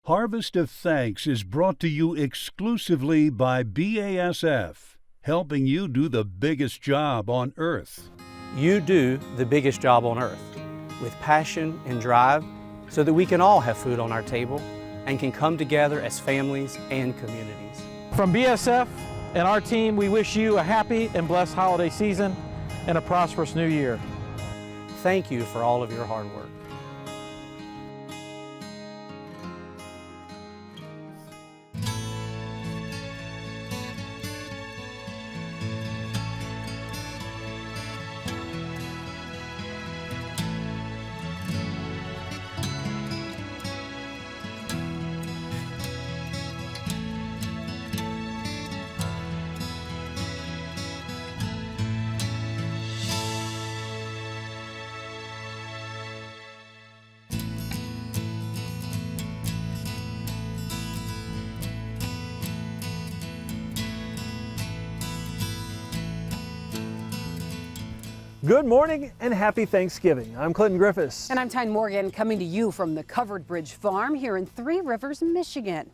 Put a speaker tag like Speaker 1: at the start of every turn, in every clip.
Speaker 1: Harvest of Thanks is brought to you exclusively by BASF, helping you do the biggest job on earth.
Speaker 2: You do the biggest job on earth with passion and drive so that we can all have food on our table and can come together as families and communities.
Speaker 3: From BASF and our team, we wish you a happy and blessed holiday season and a prosperous new year.
Speaker 2: Thank you for all of your hard work.
Speaker 4: Good morning and happy Thanksgiving. I'm Clinton Griffiths.
Speaker 5: And I'm Tyne Morgan, coming to you from the Covered Bridge Farm here in Three Rivers, Michigan.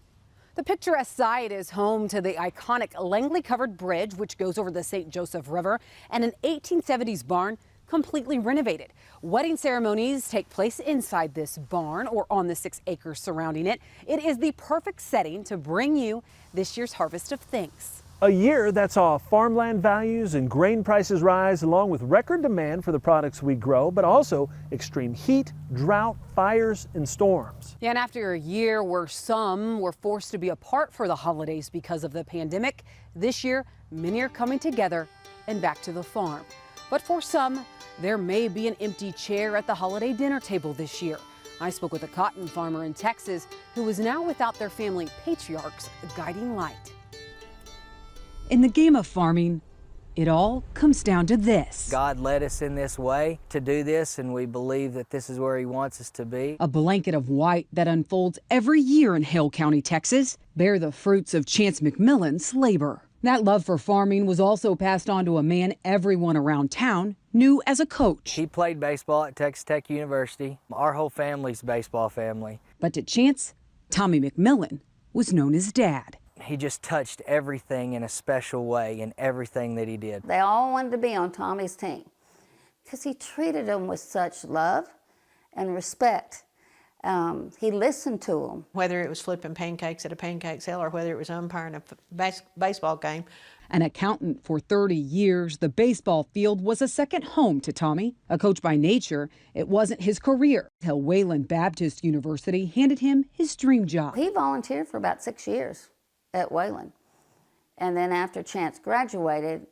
Speaker 5: The picturesque site is home to the iconic Langley Covered Bridge, which goes over the St. Joseph River, and an 1870s barn completely renovated. Wedding ceremonies take place inside this barn or on the 6 acres surrounding it. It is the perfect setting to bring you this year's harvest of thanks.
Speaker 4: A year that saw farmland values and grain prices rise, along with record demand for the products we grow, but also extreme heat, drought, fires, and storms.
Speaker 5: Yeah, and after a year where some were forced to be apart for the holidays because of the pandemic, this year many are coming together and back to the farm. But for some, there may be an empty chair at the holiday dinner table this year. I spoke with a cotton farmer in Texas who is now without their family patriarch's guiding light.
Speaker 6: In the game of farming, it all comes down to this.
Speaker 7: God led us in this way to do this, and we believe that this is where He wants us to be.
Speaker 6: A blanket of white that unfolds every year in Hale County, Texas, bear the fruits of Chance McMillan's labor. That love for farming was also passed on to a man everyone around town knew as a coach.
Speaker 7: He played baseball at Texas Tech University. Our whole family's a baseball family.
Speaker 6: But to Chance, Tommy McMillan was known as Dad.
Speaker 7: He just touched everything in a special way in everything that he did.
Speaker 8: They all wanted to be on Tommy's team because he treated them with such love and respect. He listened to them.
Speaker 9: Whether it was flipping pancakes at a pancake sale or whether it was umpiring a baseball game.
Speaker 6: An accountant for 30 years, the baseball field was a second home to Tommy. A coach by nature, it wasn't his career until Wayland Baptist University handed him his dream job.
Speaker 8: He volunteered for about 6 years at Wayland. And then after Chance graduated,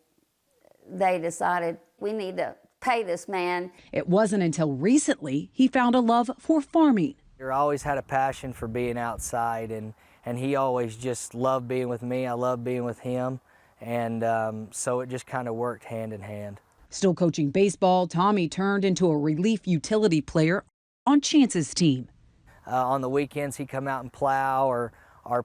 Speaker 8: they decided we need to pay this man.
Speaker 6: It wasn't until recently he found a love for farming.
Speaker 7: I always had a passion for being outside, and he always just loved being with me. I loved being with him, and so it just kind of worked hand in hand.
Speaker 6: Still coaching baseball, Tommy turned into a relief utility player on Chance's team.
Speaker 7: On the weekends, he'd come out and plow or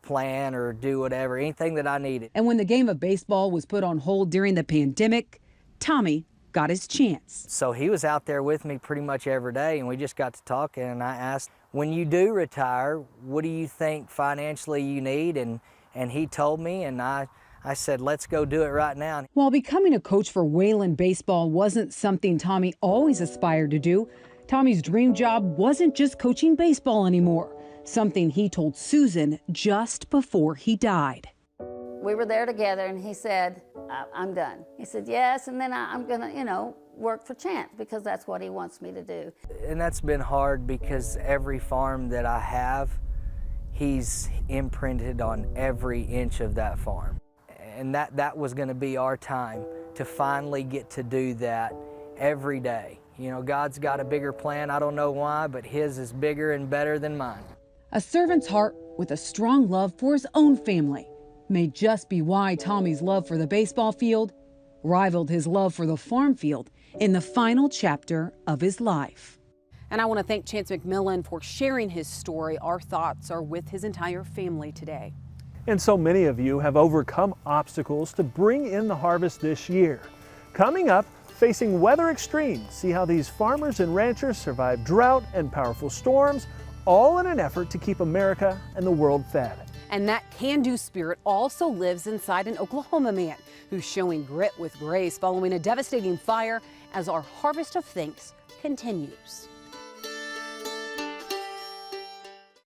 Speaker 7: plant or do whatever, anything that I needed.
Speaker 6: And when the game of baseball was put on hold during the pandemic, Tommy got his chance.
Speaker 7: So he was out there with me pretty much every day, and we just got to talking, and I asked, when you do retire, what do you think financially you need? And he told me, and I said, let's go do it right now.
Speaker 6: While becoming a coach for Wayland baseball wasn't something Tommy always aspired to do, Tommy's dream job wasn't just coaching baseball anymore. Something he told Susan just before he died.
Speaker 8: We were there together, and he said, I'm done. He said, yes, and then I'm gonna, work for Chance because that's what he wants me to do.
Speaker 7: And that's been hard because every farm that I have, he's imprinted on every inch of that farm. And that was gonna be our time to finally get to do that every day. God's got a bigger plan. I don't know why, but His is bigger and better than mine.
Speaker 6: A servant's heart with a strong love for his own family may just be why Tommy's love for the baseball field rivaled his love for the farm field in the final chapter of his life.
Speaker 5: And I want to thank Chance McMillan for sharing his story. Our thoughts are with his entire family today.
Speaker 4: And so many of you have overcome obstacles to bring in the harvest this year. Coming up, facing weather extremes, see how these farmers and ranchers survive drought and powerful storms, all in an effort to keep America and the world fed.
Speaker 5: And that can-do spirit also lives inside an Oklahoma man who's showing grit with grace following a devastating fire as our harvest of thanks continues.